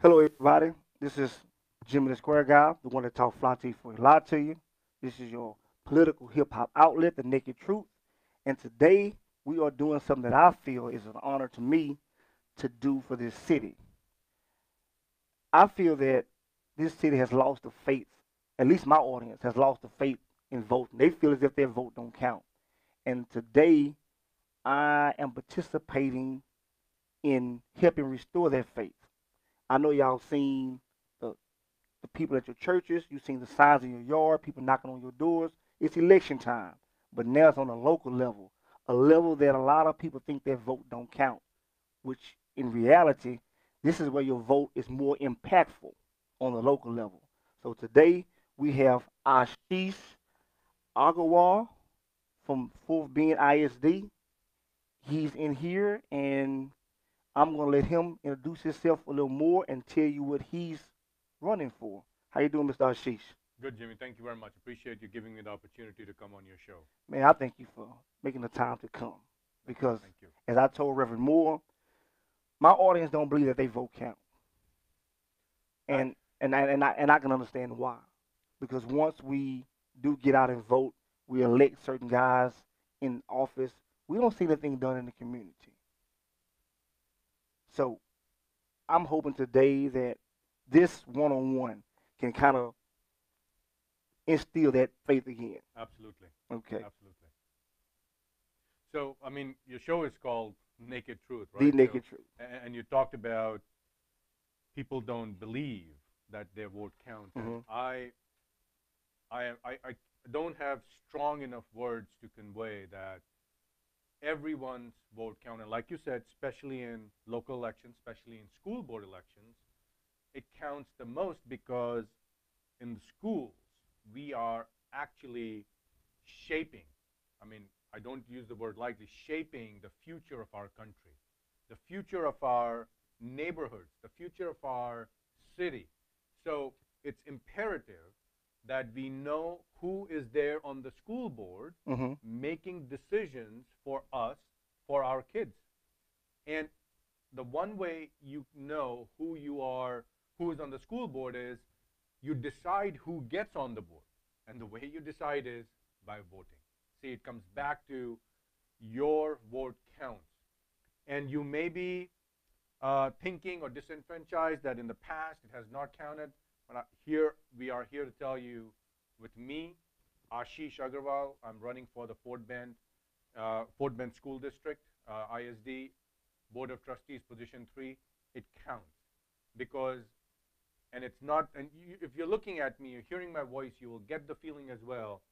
Hello, everybody. This is Jimmy the Square Guy, the one that talks fly to you for a lie to you. This is your political hip hop outlet, The Naked Truth. And today we are doing something that I feel is an honor to me to do for this city. I feel that this city has lost the faith, at least my audience has lost the faith in voting. They feel as if their vote don't count. And today I am participating in helping restore their faith. I know y'all seen the the people at your churches. You've seen the signs in your yard, people knocking on your doors. It's election time, but now it's on a local level, a level that a lot of people think their vote don't count, which in reality, this is where your vote is more impactful on the local level. So today we have Ashish Agrawal from 4th Bend ISD. He's in here, and I'm gonna let him introduce himself a little more and tell you what he's running for. How you doing, Mr. Ashish? Good, Jimmy. Thank you very much. Appreciate you giving me the opportunity to come on your show. Man, I thank you for making the time to come because, Thank you. as I told Reverend Moore, my audience don't believe that they vote count, I, and I can understand why, because once we do get out and vote, we elect certain guys in office. We don't see anything done in the community. So I'm hoping today that this one-on-one can kind of instill that faith again. Absolutely. Okay, Absolutely. So, I mean, your show is called Naked Truth, the right? naked truth. And you talked about people don't believe that their vote counts. And Hmm. I don't have strong enough words to convey that everyone's vote count. And like you said, especially in local elections, especially in school board elections, it counts the most because in the schools, we are actually shaping, I mean, I don't use the word lightly, shaping the future of our country, the future of our neighborhoods, the future of our city. So it's imperative that we know who is there on the school board Hmm. making decisions for us, for our kids. And the one way you know who you are, who is on the school board is you decide who gets on the board. And the way you decide is by voting. See, it comes back to your vote counts. And you may be thinking or disenfranchised that in the past it has not counted. But here we are here to tell you with me, Ashish Agrawal, I'm running for the Fort Bend School District, ISD, Board of Trustees, position 3. It counts because and it's not and you, if you're looking at me, you're hearing my voice, you will get the feeling as well.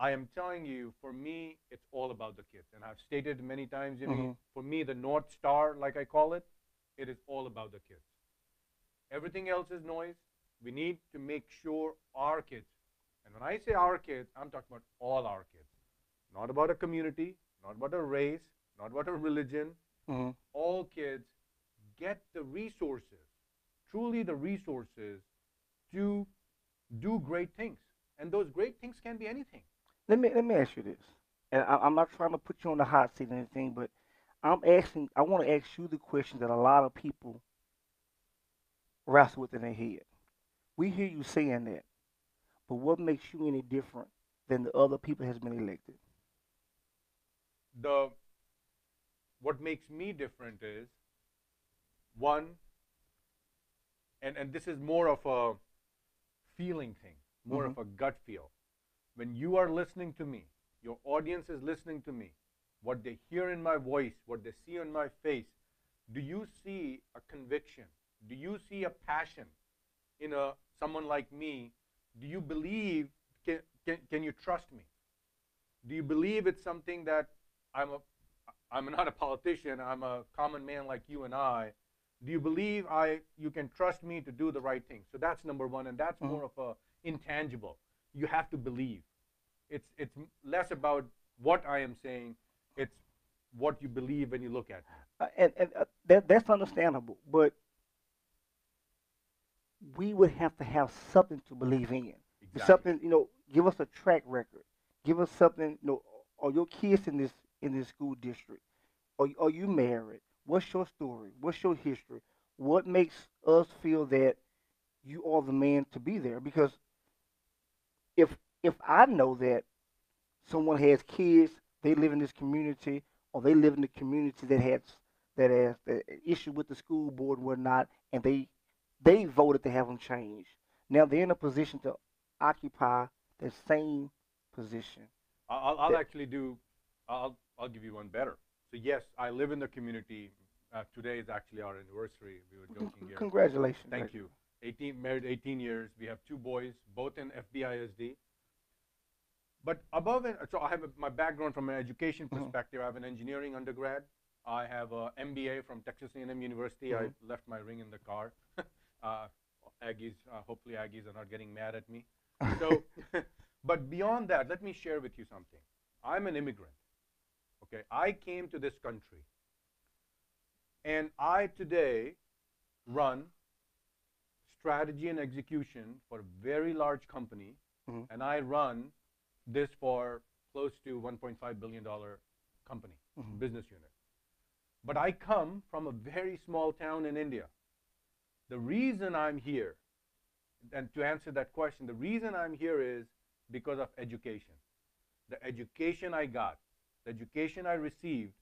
I am telling you, for me it's all about the kids, and I've stated many times, Jimmy, Hmm. for me the North Star, like I call it, it is all about the kids. Everything else is noise. We need to make sure our kids, and when I say our kids, I'm talking about all our kids, not about a community, not about a race, not about a religion, Hmm. all kids get the resources, truly the resources, to do great things. And those great things can be anything. Let me ask you this, and I'm not trying to put you on the hot seat or anything, but I'm asking. I want to ask you the question that a lot of people wrestle with in their head. We hear you saying that, but what makes you any different than the other people has been elected? The What makes me different is one, and this is more of a feeling thing, more Hmm. of a gut feel. When you are listening to me, your audience is listening to me, what they hear in my voice, what they see on my face, do you see a conviction? Do you see a passion in a someone like me? Do you believe, can you trust me? Do you believe it's something that I'm a I'm not a politician, I'm a common man like you and I. Do you believe I you can trust me to do the right thing? So that's number one, and that's Hmm. more of a intangible. You have to believe. It's less about what I am saying, it's what you believe when you look at me. That's understandable, but we would have to have something to believe in. Exactly. Something, give us a track record. Give us something, are your kids in this school district? Are you married? What's your story? What's your history? what makes us feel that you are the man to be there? Because if if I know that someone has kids, they live in this community, or they live in the community that has the issue with the school board and whatnot, and they voted to have them changed. Now they're in a position to occupy the same position. I'll That actually do. I'll give you one better. So yes, I live in the community. Today is actually our anniversary. We were joking here. congratulations. Thank you. 18 married 18 years. We have two boys, both in FBISD. But above it, so I have my background from an education Mhm, perspective. I have an engineering undergrad. I have a MBA from Texas A&M University. I mhm. left my ring in the car. uh, Aggies, hopefully Aggies are not getting mad at me. So, but beyond that, let me share with you something. I'm an immigrant. Okay, I came to this country, and I today run strategy and execution for a very large company, Mhm, and I run this for close to $1.5 billion company mhm. business unit. But I come from a very small town in India. The reason I'm here, and to answer that question, the reason I'm here is because of education. The education I got, the education I received,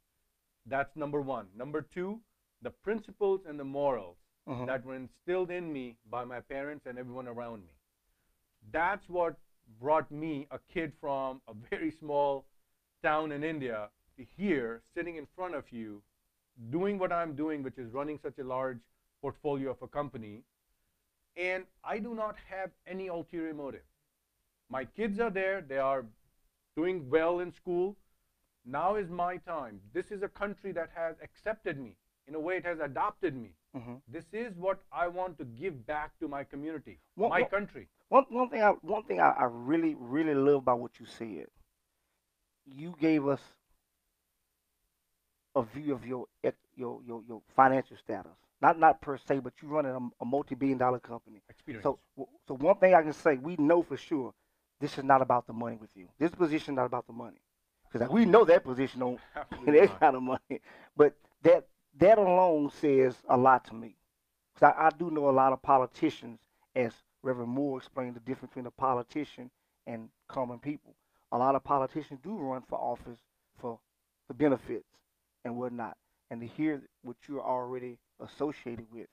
that's number one. Number two, the principles and the morals Mhm. that were instilled in me by my parents and everyone around me. That's what brought me, a kid from a very small town in India, to here, sitting in front of you, doing what I'm doing, which is running such a large portfolio of a company. And I do not have any ulterior motive. My kids are there, they are doing well in school. Now is my time. This is a country that has accepted me. In a way, it has adopted me. Mhm. This is what I want to give back to my community, One, my one, country. one thing I really really love about what you said. You gave us a view of your financial status. Not per se, but you running a multi-billion-dollar company. Experience. So one thing I can say, we know for sure, this is not about the money with you. This position is not about the money, because we know that position on Absolutely that not. kind of money. But that that alone says a lot to me. Because I do know a lot of politicians, as Reverend Moore explained the difference between a politician and common people. A lot of politicians do run for office for the benefits and whatnot. And to hear what you're already associated with,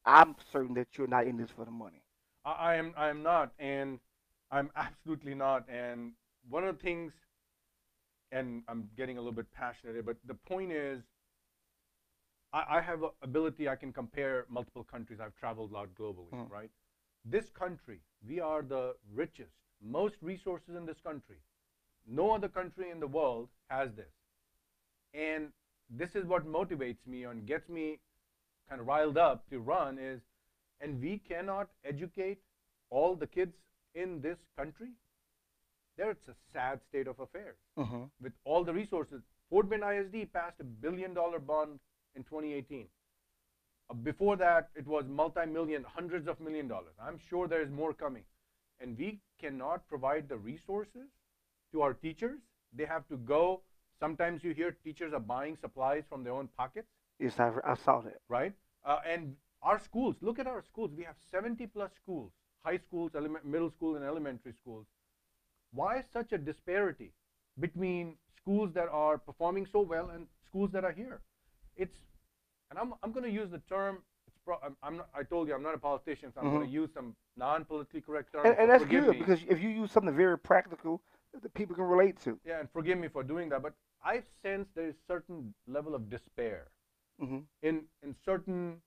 I'm certain that you're not in this for the money. I am not, and I'm absolutely not. And one of the things, and I'm getting a little bit passionate here, but the point is, I have a ability. I can compare multiple countries. I've traveled a lot globally, Mm. right? This country, we are the richest, most resources in this country. No other country in the world has this. And this is what motivates me and gets me kind of riled up to run is, and we cannot educate all the kids in this country. There, it's a sad state of affairs. Mm-hmm. With all the resources, Fort Bend ISD passed $1 billion bond in 2018. Before that, it was multi-million, hundreds of $1 million. I'm sure there is more coming. And we cannot provide the resources to our teachers. They have to go. Sometimes you hear teachers are buying supplies from their own pockets, Yes, I saw that. right? And our schools, look at our schools. We have 70 plus schools, high schools, middle school, and elementary schools. Why such a disparity between schools that are performing so well and schools that are here? It's, and I'm going to use the term. I'm not, I told you I'm not a politician, so I'm going Mm-hmm. to use some non-politically correct And, terms. So and that's forgive good, me. because if you use something very practical that people can relate to. Yeah, and forgive me for doing that. But I sense there is certain level of despair Mm-hmm. in certain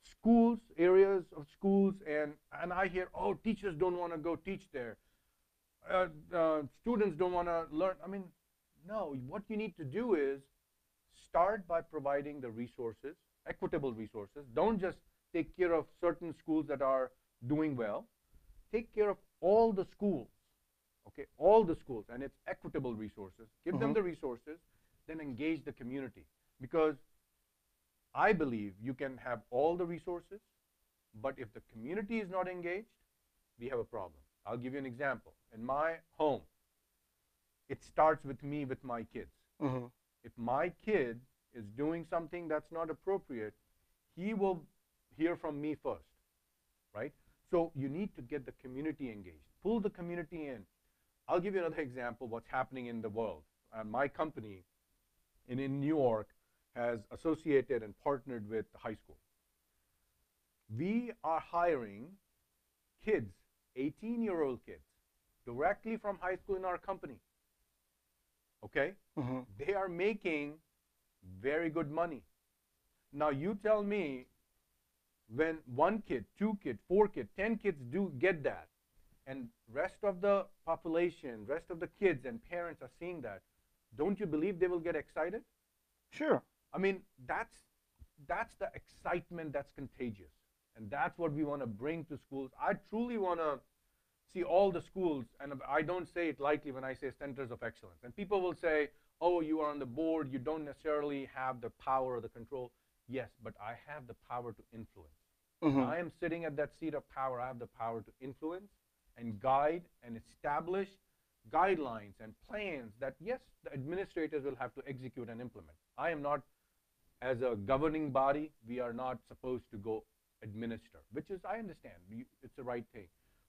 schools, areas of schools, and I hear, oh, teachers don't want to go teach there. Students don't want to learn. I mean, no. What you need to do is start by providing the resources, equitable resources. Don't just take care of certain schools that are doing well. Take care of all the schools, okay, all the schools, and it's equitable resources. Give them Mm-hmm. the resources, then engage the community. Because I believe you can have all the resources, but if the community is not engaged, we have a problem. I'll give you an example. In my home, it starts with me with my kids. Mm-hmm. If my kid is doing something that's not appropriate, he will hear from me first, right? So you need to get the community engaged. Pull the community in. I'll give you another example what's happening in the world. My company in New York has associated and partnered with the high school. We are hiring kids, 18-year-old kids, directly from high school in our company. Okay? Mm-hmm. They are making very good money. Now you tell me, when one kid, two kid, four kid, 10 kids do get that, and rest of the population, rest of the kids and parents are seeing that, don't you believe they will get excited? Sure. I mean, that's the excitement that's contagious. And that's what we want to bring to schools. I truly want to see all the schools, and I don't say it lightly when I say centers of excellence. And people will say, oh, you are on the board, you don't necessarily have the power or the control. Yes, but I have the power to influence. When Mm-hmm. I am sitting at that seat of power, I have the power to influence and guide and establish guidelines and plans that, yes, the administrators will have to execute and implement. I am not, as a governing body, we are not supposed to go administer, which is, I understand, it's the right thing.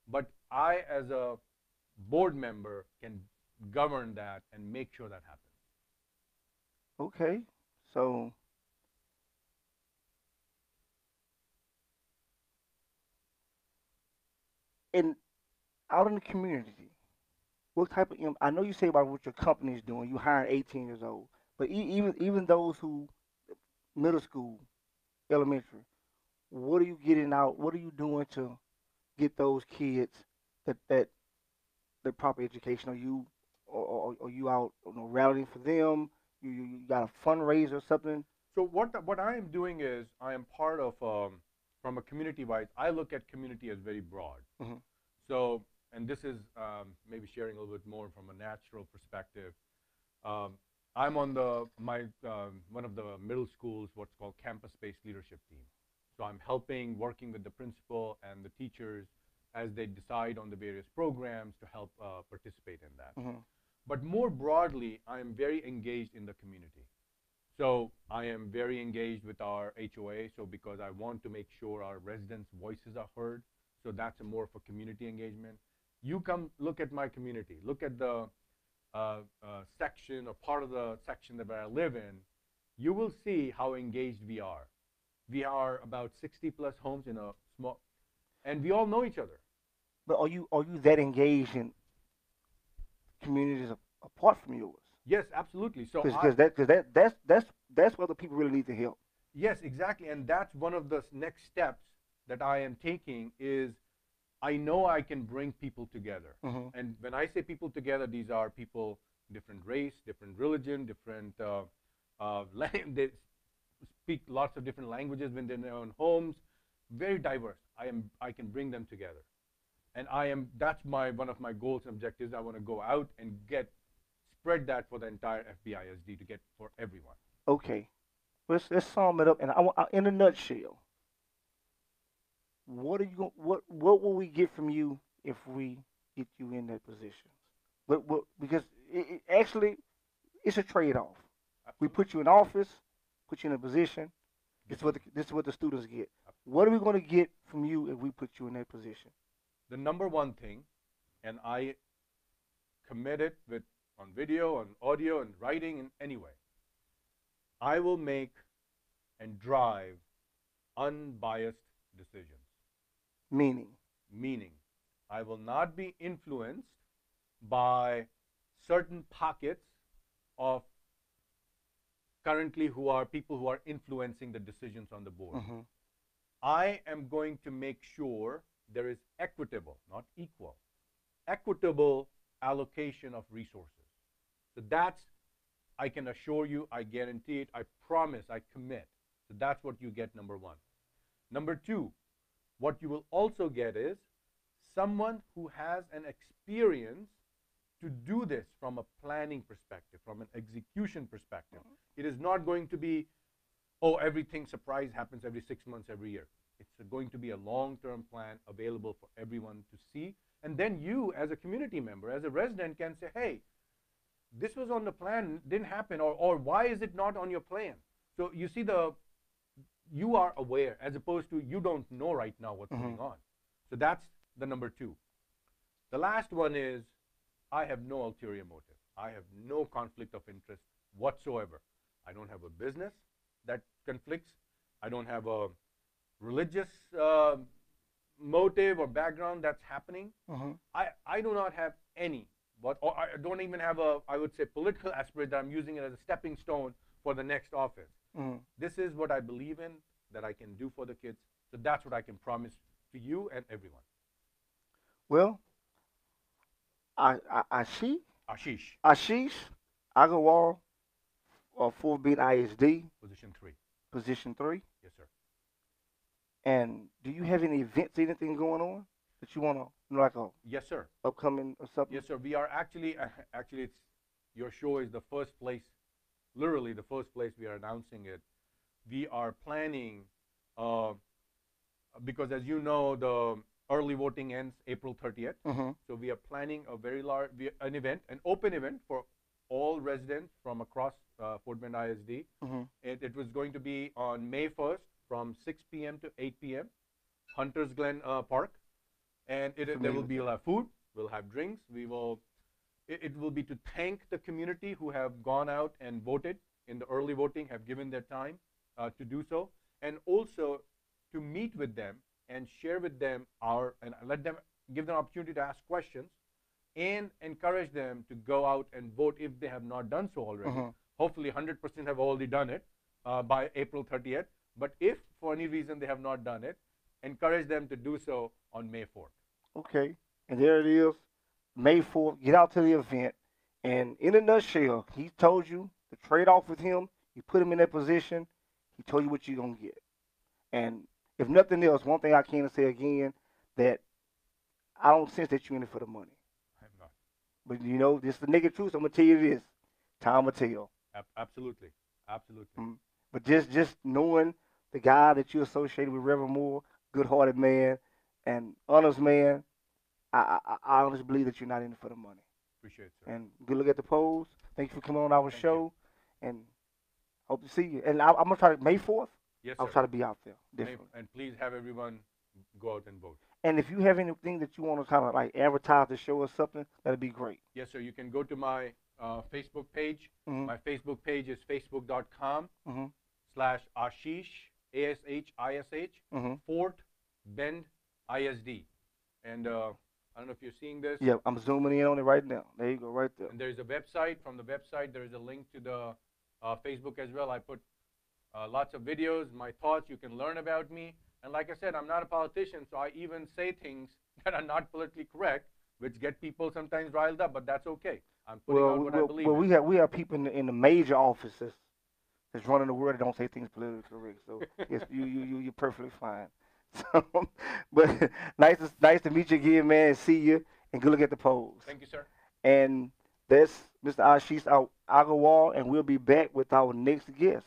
But I, as a board member, can govern that and make sure that happens. Okay. So, in out in the community, what type of I know you say about what your company is doing. You hiring 18 years old, but even those who middle school, elementary, what are you getting out? What are you doing to get those kids that the proper education? Are you or you out, rallying for them? You got a fundraiser or something? So what I am doing is I am part of from a community wise. I look at community as very broad. Hmm. So, and this is maybe sharing a little bit more from a natural perspective. Um, I'm on the my one of the middle schools, what's called campus-based leadership team. So I'm helping, working with the principal and the teachers as they decide on the various programs to help participate in that. Hmm. But more broadly, I am very engaged in the community. So I am very engaged with our HOA. So because I want to make sure our residents' voices are heard. So that's a more of a community engagement. You come look at my community. Look at the section or part of the section that I live in. You will see how engaged we are. We are about 60 plus homes in a small, and we all know each other. But are you that engaged in communities apart from yours? Yes, absolutely. So I, Because that's where the people really need the help. yes, exactly. And that's one of the next steps that I am taking is I know I can bring people together. Hmm. And when I say people together, these are people, different race, different religion, different, they speak lots of different languages within their own homes, very diverse. I can bring them together. And that's one of my goals and objectives. I want to go out and spread that for the entire FBISD to get for everyone. Okay, let's sum it up. And in a nutshell, what will we get from you if we get you in that position? Because actually it's a trade off. We Absolutely. put you in office, put you in a position. Get This is what the students get. absolutely. What are we going to get from you if we put you in that position? The number one thing, and I commit it with on video, on audio, and writing in any way. I will make and drive unbiased decisions. Meaning, Meaning, I will not be influenced by certain pockets of currently who are people who are influencing the decisions on the board. hmm I am going to make sure there is equitable, not equal, equitable allocation of resources. So that's, I can assure you, I guarantee it, I promise, I commit. So that's what you get, number one. Number two, what you will also get is someone who has an experience to do this from a planning perspective, from an execution perspective. It is not going to be, oh, everything surprise happens every 6 months, every year. It's going to be a long-term plan available for everyone to see. And then you, as a community member, as a resident, can say, hey, this was on the plan, didn't happen, or why is it not on your plan? So you see you are aware, as opposed to you don't know right now what's going on. So that's the number two. The last one is I have no ulterior motive. I have no conflict of interest whatsoever. I don't have a business that conflicts. I don't have a religious motive or background that's happening. I do not have any, or I don't even have a, I would say, political aspirate that I'm using it as a stepping stone for the next office. This is what I believe in, that I can do for the kids. So that's what I can promise to you and everyone. Well, I see Ashish, Ashish Agrawal, 4 beat ISD, position 3. position 3. Yes, sir. And do you have any events, anything going on that you want to, like a Yes, sir. upcoming or something? Yes, sir. We are actually, it's your show is the first place, literally the first place we are announcing it. We are planning, because as you know, the early voting ends April 30th. So we are planning a very large, an event, an open event for all residents from across Fort Bend ISD. It was going to be on May 1st from 6 p.m. to 8 p.m. Hunters Glen Park, and there will be a lot of food. We'll have drinks. It will be to thank the community who have gone out and voted in the early voting, have given their time to do so, and also to meet with them and share with them and let them, give them opportunity to ask questions and encourage them to go out and vote if they have not done so already. Hopefully 100% have already done it by April 30th. But if for any reason they have not done it, encourage them to do so on May 4th. Okay. And there it is, May 4th. Get out to the event. And in a nutshell, he told you to trade off with him. You put him in that position. He told you what you're going to get. And if nothing else, one thing I can say again, that I don't sense that you're in it for the money. I'm not. But you know, this is the naked truth. So I'm gonna tell you this. Time will tell. Absolutely. Absolutely. But just knowing the guy that you associated with, Reverend Moore, good-hearted man and honest man, I honestly believe that you're not in it for the money. Appreciate it, sir. And good look at the polls. Thank you for coming on our Thank show, and hope to see you. And I'm gonna try to May 4th. Yes, I'll sir. try to be out there. Definitely. And please have everyone go out and vote. And if you have anything that you want to kind of like advertise the show or something, that'd be great. Yes, sir. You can go to my Facebook page. My Facebook page is facebook.com/Ashish, ASHISH, Fort Bend ISD. And I don't know if you're seeing this. Yeah, I'm zooming in on it right now. There you go, right there. And there's a website. From the website, there is a link to the Facebook as well. I put lots of videos, my thoughts. You can learn about me. And like I said, I'm not a politician, so I even say things that are not politically correct, which get people sometimes riled up, but that's okay. I'm putting out what I believe in. We have people in the major offices that's running the world that don't say things politically correct. So yes, you're perfectly fine. So, but nice to meet you again, man, and see you, and good look at the polls. Thank you, sir. And that's Mr. Ashish Agrawal, and we'll be back with our next guest.